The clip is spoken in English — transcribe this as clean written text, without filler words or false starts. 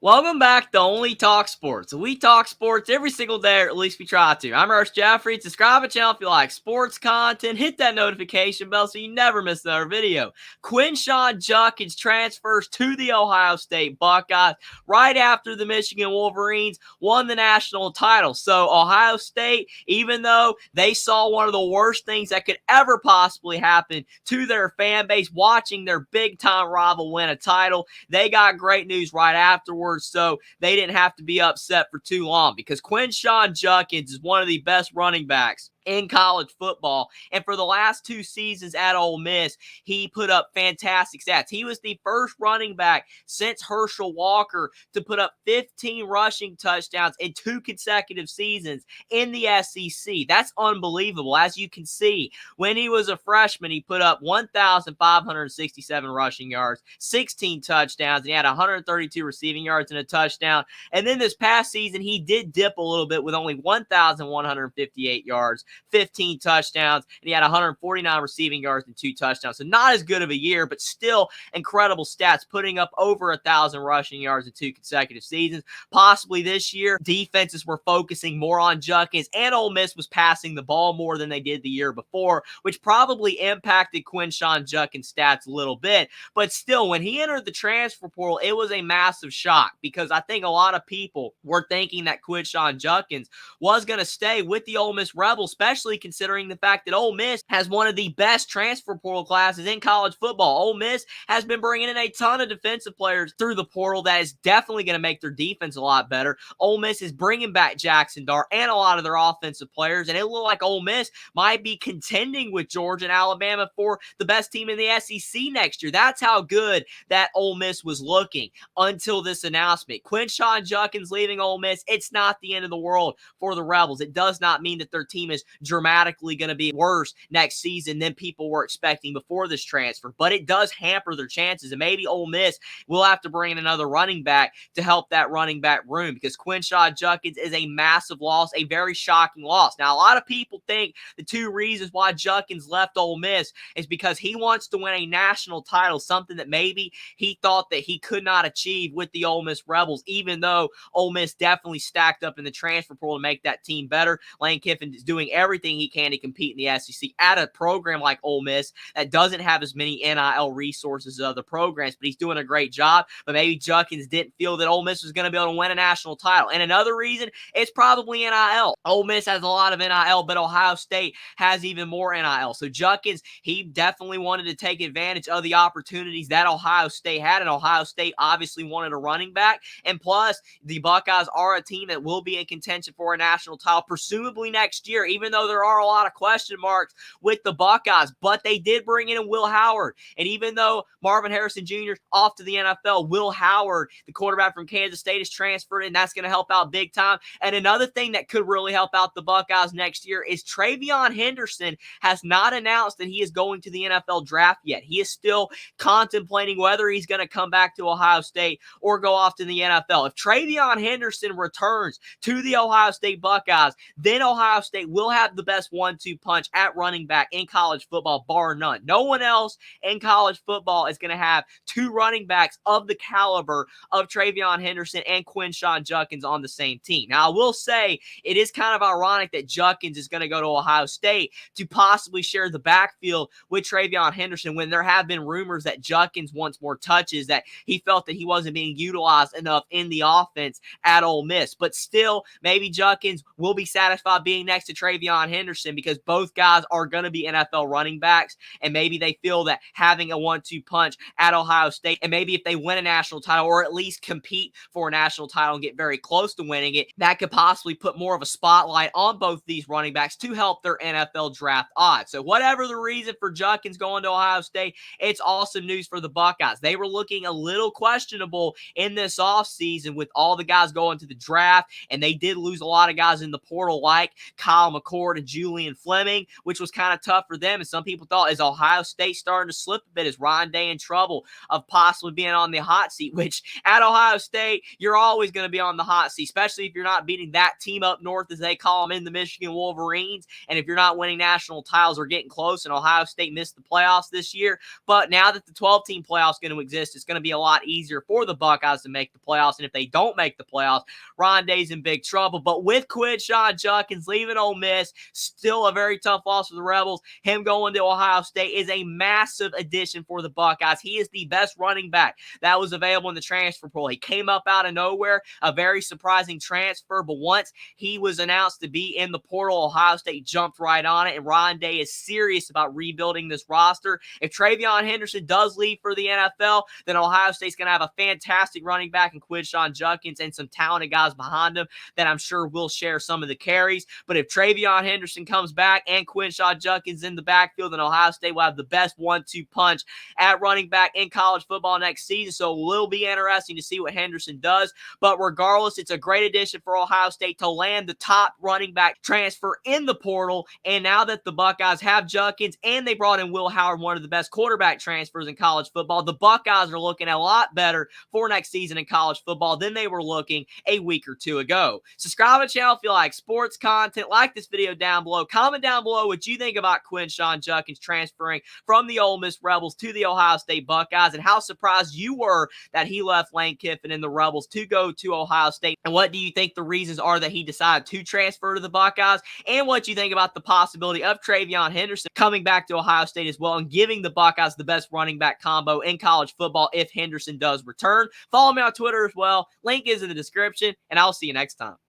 Welcome back to Only Talk Sports. We talk sports every single day, or at least we try to. I'm Ernest Jeffrey. Subscribe to the channel if you like sports content. Hit that notification bell so you never miss another video. Quinshon Judkins transfers to the Ohio State Buckeyes right after the Michigan Wolverines won the national title. So Ohio State, even though they saw one of the worst things that could ever possibly happen to their fan base, watching their big-time rival win a title, they got great news right afterwards. So they didn't have to be upset for too long because Quinshon Judkins is one of the best running backs in college football. And for the last 2 seasons at Ole Miss, he put up fantastic stats. He was the first running back since Herschel Walker to put up 15 rushing touchdowns in 2 consecutive seasons in the SEC. That's unbelievable. As you can see, when he was a freshman, he put up 1,567 rushing yards, 16 touchdowns, and he had 132 receiving yards and a touchdown. And then this past season, he did dip a little bit with only 1,158 yards, 15 touchdowns, and he had 149 receiving yards and 2 touchdowns. So not as good of a year, but still incredible stats, putting up over 1,000 rushing yards in 2 consecutive seasons. Possibly this year, defenses were focusing more on Judkins, and Ole Miss was passing the ball more than they did the year before, which probably impacted Quinshon Judkins' stats a little bit. But still, when he entered the transfer portal, it was a massive shock because I think a lot of people were thinking that Quinshon Judkins was going to stay with the Ole Miss Rebels, especially considering the fact that Ole Miss has one of the best transfer portal classes in college football. Ole Miss has been bringing in a ton of defensive players through the portal that is definitely going to make their defense a lot better. Ole Miss is bringing back Jackson Dart and a lot of their offensive players, and it looked like Ole Miss might be contending with Georgia and Alabama for the best team in the SEC next year. That's how good that Ole Miss was looking until this announcement. Quinshon Judkins leaving Ole Miss, it's not the end of the world for the Rebels. It does not mean that their team is dramatically going to be worse next season than people were expecting before this transfer, but it does hamper their chances, and maybe Ole Miss will have to bring in another running back to help that running back room because Quinshon Judkins is a massive loss, a very shocking loss. Now, a lot of people think the 2 reasons why Judkins left Ole Miss is because he wants to win a national title, something that maybe he thought that he could not achieve with the Ole Miss Rebels, even though Ole Miss definitely stacked up in the transfer portal to make that team better. Lane Kiffin is doing everything he can to compete in the SEC at a program like Ole Miss that doesn't have as many NIL resources as other programs, but he's doing a great job. But maybe Judkins didn't feel that Ole Miss was going to be able to win a national title. And another reason is probably NIL. Ole Miss has a lot of NIL, but Ohio State has even more NIL. So Judkins, he definitely wanted to take advantage of the opportunities that Ohio State had, and Ohio State obviously wanted a running back. And plus, the Buckeyes are a team that will be in contention for a national title, presumably next year, even though there are a lot of question marks with the Buckeyes. But they did bring in Will Howard. And even though Marvin Harrison Jr. is off to the NFL, Will Howard, the quarterback from Kansas State, is transferred, and that's going to help out big time. And another thing that could really help out the Buckeyes next year is Treveyon Henderson has not announced that he is going to the NFL draft yet. He is still contemplating whether he's going to come back to Ohio State or go off to the NFL. If Treveyon Henderson returns to the Ohio State Buckeyes, then Ohio State will have the best 1-2 punch at running back in college football, bar none. No one else in college football is going to have 2 running backs of the caliber of Treveyon Henderson and Quinshon Judkins on the same team. Now, I will say it is kind of ironic that Judkins is going to go to Ohio State to possibly share the backfield with Treveyon Henderson when there have been rumors that Judkins wants more touches, that he felt that he wasn't being utilized enough in the offense at Ole Miss. But still, maybe Judkins will be satisfied being next to Treveyon Henderson because both guys are going to be NFL running backs, and maybe they feel that having a 1-2 punch at Ohio State, and maybe if they win a national title or at least compete for a national title and get very close to winning it, that could possibly put more of a spotlight on both these running backs to help their NFL draft odds. So whatever the reason for Judkins going to Ohio State, it's awesome news for the Buckeyes. They were looking a little questionable in this offseason with all the guys going to the draft, and they did lose a lot of guys in the portal like Kyle McCord McCord and Julian Fleming, which was kind of tough for them. And some people thought, is Ohio State starting to slip a bit? Is Ryan Day in trouble of possibly being on the hot seat? Which at Ohio State, you're always going to be on the hot seat, especially if you're not beating that team up north, as they call them, in the Michigan Wolverines. And if you're not winning national titles or getting close, and Ohio State missed the playoffs this year. But now that the 12-team playoffs is going to exist, it's going to be a lot easier for the Buckeyes to make the playoffs. And if they don't make the playoffs, Ryan Day's in big trouble. But with Quinshon Judkins leaving Ole Miss, still a very tough loss for the Rebels, him going to Ohio State is a massive addition for the Buckeyes. He is the best running back that was available in the transfer portal. He came up out of nowhere, a very surprising transfer, but once he was announced to be in the portal, Ohio State jumped right on it, and Ryan Day is serious about rebuilding this roster. If Treveyon Henderson does leave for the NFL, then Ohio State's going to have a fantastic running back in Quinshon Judkins and some talented guys behind him that I'm sure will share some of the carries. But if Treveyon Henderson comes back and Quinshon Judkins in the backfield, then Ohio State will have the best 1-2 punch at running back in college football next season. So it will be interesting to see what Henderson does. But regardless, it's a great addition for Ohio State to land the top running back transfer in the portal. And now that the Buckeyes have Judkins and they brought in Will Howard, one of the best quarterback transfers in college football, the Buckeyes are looking a lot better for next season in college football than they were looking a week or two ago. Subscribe to the channel if you like sports content. Like this video down below. Comment down below what you think about Quinshon Judkins transferring from the Ole Miss Rebels to the Ohio State Buckeyes, and how surprised you were that he left Lane Kiffin and the Rebels to go to Ohio State. And what do you think the reasons are that he decided to transfer to the Buckeyes? And what you think about the possibility of Treveyon Henderson coming back to Ohio State as well and giving the Buckeyes the best running back combo in college football if Henderson does return. Follow me on Twitter as well. Link is in the description, and I'll see you next time.